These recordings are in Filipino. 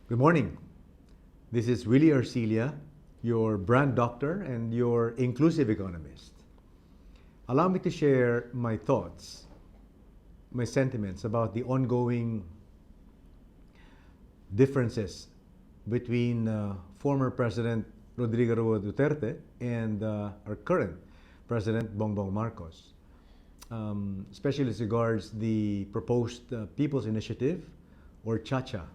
Good morning. This is Willie Arcilia, your brand doctor and your inclusive economist. Allow me to share my thoughts, my sentiments about the ongoing differences between former President Rodrigo Roa Duterte and our current President Bongbong Marcos, especially as regards the proposed People's Initiative or CHACHA.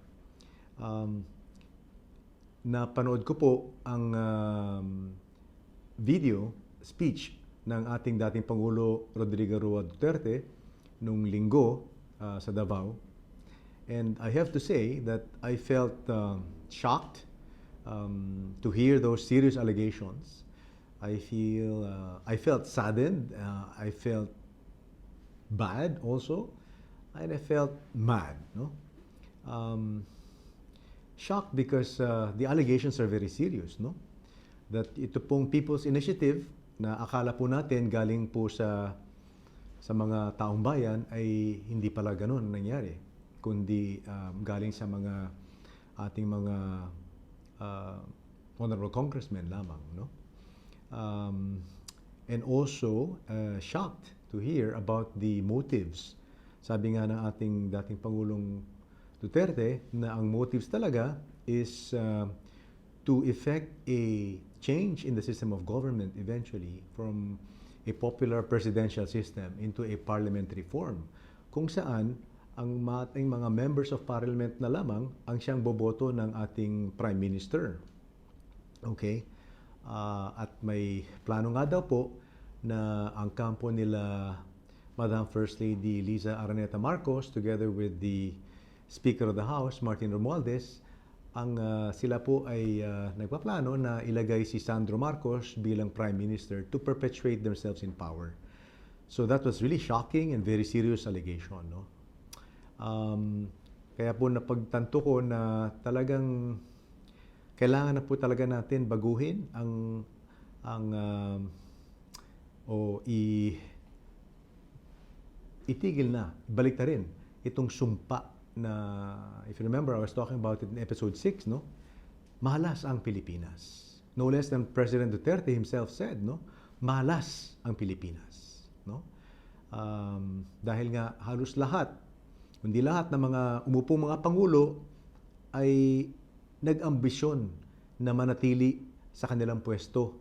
Napanood ko po ang video speech ng ating dating Pangulo Rodrigo Roa Duterte nung linggo sa Davao. And I have to say that I felt shocked to hear those serious allegations. I felt saddened, I felt bad also, and I felt mad, no? Shocked because the allegations are very serious, no? That ito pong People's Initiative na akala po natin galing po sa mga taong bayan ay hindi pala ganoon nangyari, kundi galing sa mga ating mga honorable congressmen lamang, no? And also shocked to hear about the motives. Sabi nga ng ating dating Pangulong Duterte na ang motives talaga is to effect a change in the system of government eventually from a popular presidential system into a parliamentary form kung saan ang ating mga members of parliament na lamang ang siyang boboto ng ating prime minister. Okay? At may plano nga daw po na ang kampo nila Madam First Lady Liza Araneta Marcos together with the Speaker of the House, Martin Romualdez, sila po ay nagpaplano na ilagay si Sandro Marcos bilang Prime Minister to perpetuate themselves in power. So that was really shocking and very serious allegation, no? Kaya po napagtanto ko na talagang kailangan na po talaga natin baguhin itigil na, baliktarin itong sumpa na, if you remember, I was talking about it in episode 6, no? Mahalas ang Pilipinas. No less than President Duterte himself said, no? Mahalas ang Pilipinas, no? Dahil nga halos lahat, hindi lahat ng mga umupong mga pangulo ay nag-ambisyon na manatili sa kanilang pwesto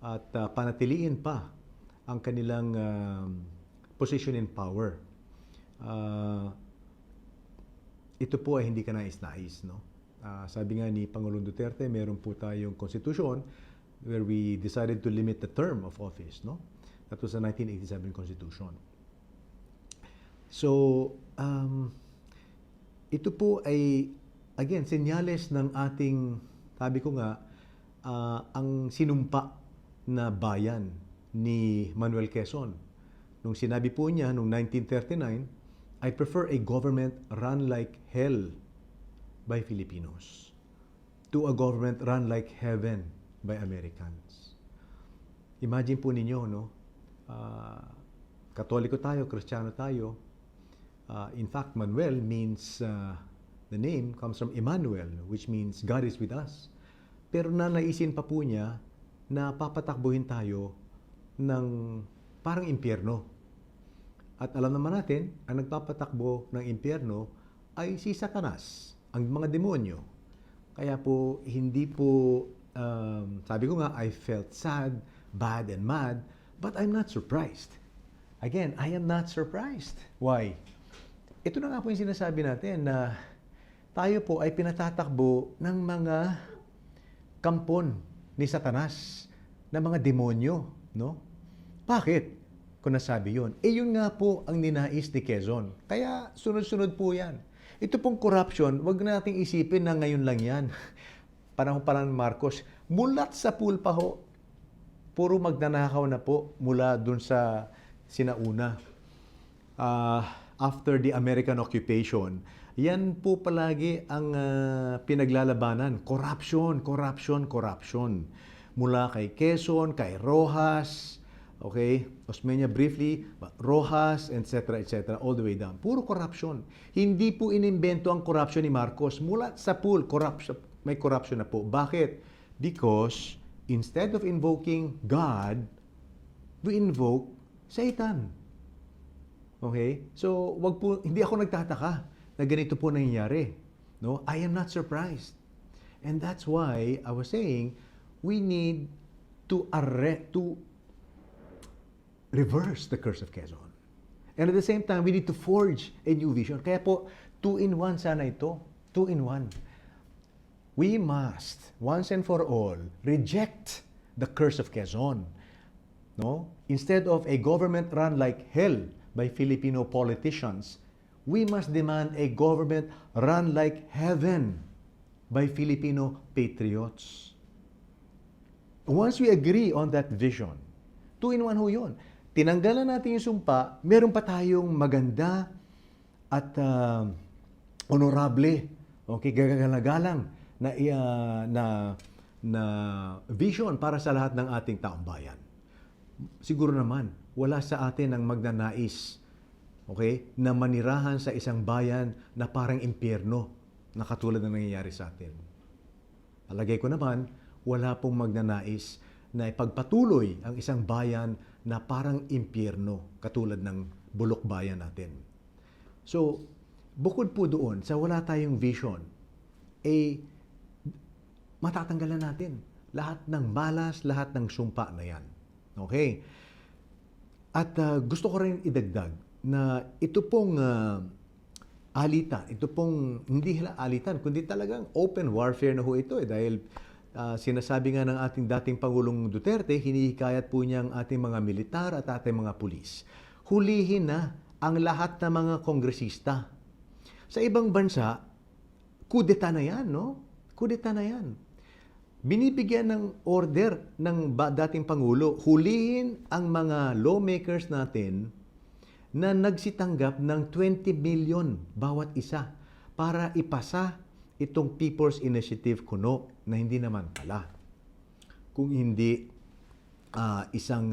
at panatiliin pa ang kanilang position in power. Ito po ay hindi kanais-nais, no? Sabi nga ni Pangulong Duterte, meron po tayong constitution where we decided to limit the term of office, no? That was the 1987 Constitution. So, ito po ay, again, senyales ng ating, sabi ko nga, ang sinumpa na bayan ni Manuel Quezon. Nung sinabi po niya, noong 1939, I prefer a government run like hell by Filipinos to a government run like heaven by Americans. Imagine po ninyo, no? Katoliko tayo, Kristiyano tayo. In fact, Manuel means, the name comes from Emmanuel, which means God is with us. Pero nanaisin pa po niya na papatakbuhin tayo ng parang impyerno. At alam naman natin, ang nagpapatakbo ng impyerno ay si Satanas, ang mga demonyo. Kaya po, hindi po, sabi ko nga, I felt sad, bad, and mad, but I'm not surprised. Again, I am not surprised. Why? Ito na nga po yung sinasabi natin na tayo po ay pinatatakbo ng mga kampon ni Satanas, ng mga demonyo, no? Bakit? Kung nasabi yun. Yun nga po ang ninais ni Quezon. Kaya sunod-sunod po yan. Ito pong corruption, wag nating isipin na ngayon lang yan. Panahon pa lang Marcos, mulat sa pool pa ho. Puro magnanakaw na po mula dun sa sinauna. After the American occupation, yan po palagi ang pinaglalabanan. Corruption, corruption, corruption. Mula kay Quezon, kay Rojas, Okay? Osmeña briefly, Rojas, etc., all the way down. Puro corruption. Hindi po inimbento ang corruption ni Marcos. Mula sa pool, corruption, may corruption na po. Bakit? Because instead of invoking God, we invoke Satan. Okay? So, hindi ako nagtataka na ganito po nangyayari. No? I am not surprised. And that's why I was saying we need to reverse the curse of Quezon. And at the same time, we need to forge a new vision. Kaya po, 2-in-1 sana ito. 2-in-1. We must, once and for all, reject the curse of Quezon. No? Instead of a government run like hell by Filipino politicians, we must demand a government run like heaven by Filipino patriots. Once we agree on that vision, 2-in-1 ho yun. Tinanggalan natin yung sumpa, meron pa tayong maganda at honorable, okay, gagagalang na vision para sa lahat ng ating taong bayan. Siguro naman, wala sa atin ang magnanais, okay, na manirahan sa isang bayan na parang impyerno na katulad ng nangyayari sa atin. Palagay ko naman, wala pong magnanais na ipagpatuloy ang isang bayan na parang impyerno katulad ng bulok bayan natin. So, bukod po doon, sa wala tayong vision, matatanggalan natin lahat ng malas, lahat ng sumpa na yan. Okay? At gusto ko rin idagdag na ito pong alitan, ito pong hindi alitan, kundi talagang open warfare na ho ito dahil sinasabi nga ng ating dating Pangulong Duterte, hinihikayat po niya ang ating mga militar at ating mga pulis. Hulihin na ang lahat ng mga kongresista. Sa ibang bansa, kudeta na yan, no? Kudeta na yan. Binibigyan ng order ng dating Pangulo, hulihin ang mga lawmakers natin na nagsitanggap ng 20 million bawat isa para ipasa itong People's Initiative kuno na hindi naman pala. Kung hindi isang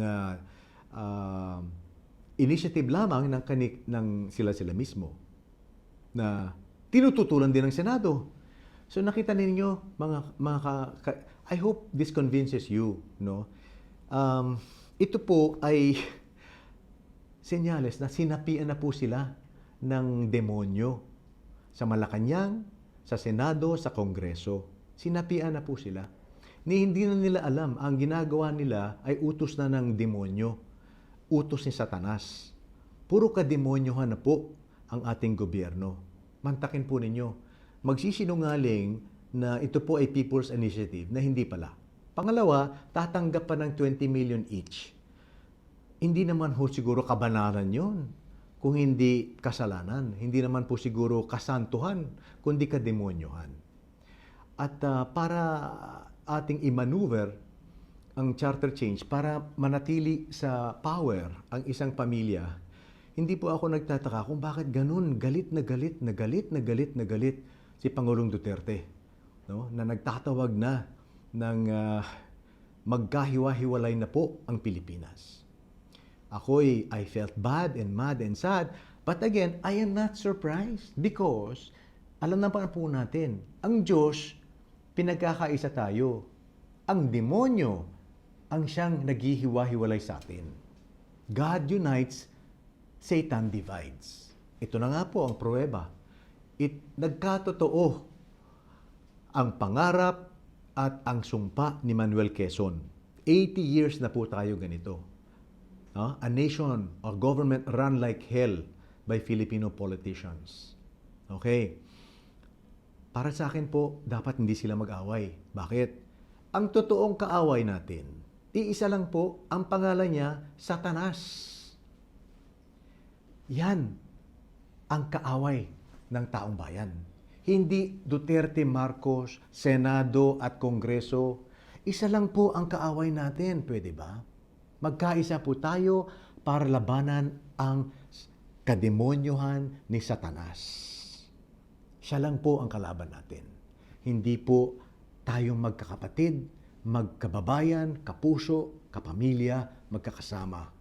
initiative lamang ng sila mismo na tinututulan din ng Senado. So nakita ninyo I hope this convinces you, no? Ito po ay senyales na sinapian na po sila ng demonyo sa Malacanang, sa Senado, sa Kongreso. Sinapian na po sila. Hindi na nila alam, ang ginagawa nila ay utos na ng demonyo, utos ni Satanas. Puro kademonyohan na po ang ating gobyerno. Mantakin po ninyo, magsisinungaling na ito po ay People's Initiative na hindi pala. Pangalawa, tatanggap pa ng 20 million each. Hindi naman ho siguro kabanalan yon, kung hindi kasalanan. Hindi naman po siguro kasantuhan, kundi kademonyohan. At para ating i-maneuver ang charter change, para manatili sa power ang isang pamilya, hindi po ako nagtataka kung bakit ganun, galit na galit na galit na galit na galit si Pangulong Duterte, no? Na nagtatawag na ng magkahiwa-hiwalay na po ang Pilipinas. I felt bad and mad and sad. But again, I am not surprised because alam na po natin, ang Diyos, pinagkakaisa tayo. Ang demonyo, ang siyang naghihiwa-hiwalay sa atin. God unites, Satan divides. Ito na nga po ang pruweba. Nagkatotoo ang pangarap at ang sumpa ni Manuel Quezon. 80 years na po tayo ganito. A nation, a government run like hell by Filipino politicians. Okay. Para sa akin po, dapat hindi sila mag-away. Bakit? Ang totoong kaaway natin, iisa lang po, ang pangalan niya, Satanas. Yan ang kaaway ng taong bayan. Hindi Duterte, Marcos, Senado at Kongreso. Isa lang po ang kaaway natin, pwede ba? Magkaisa po tayo para labanan ang kademonyohan ni Satanas. Siya lang po ang kalaban natin. Hindi po tayong magkakapatid, magkababayan, kapuso, kapamilya, magkakasama.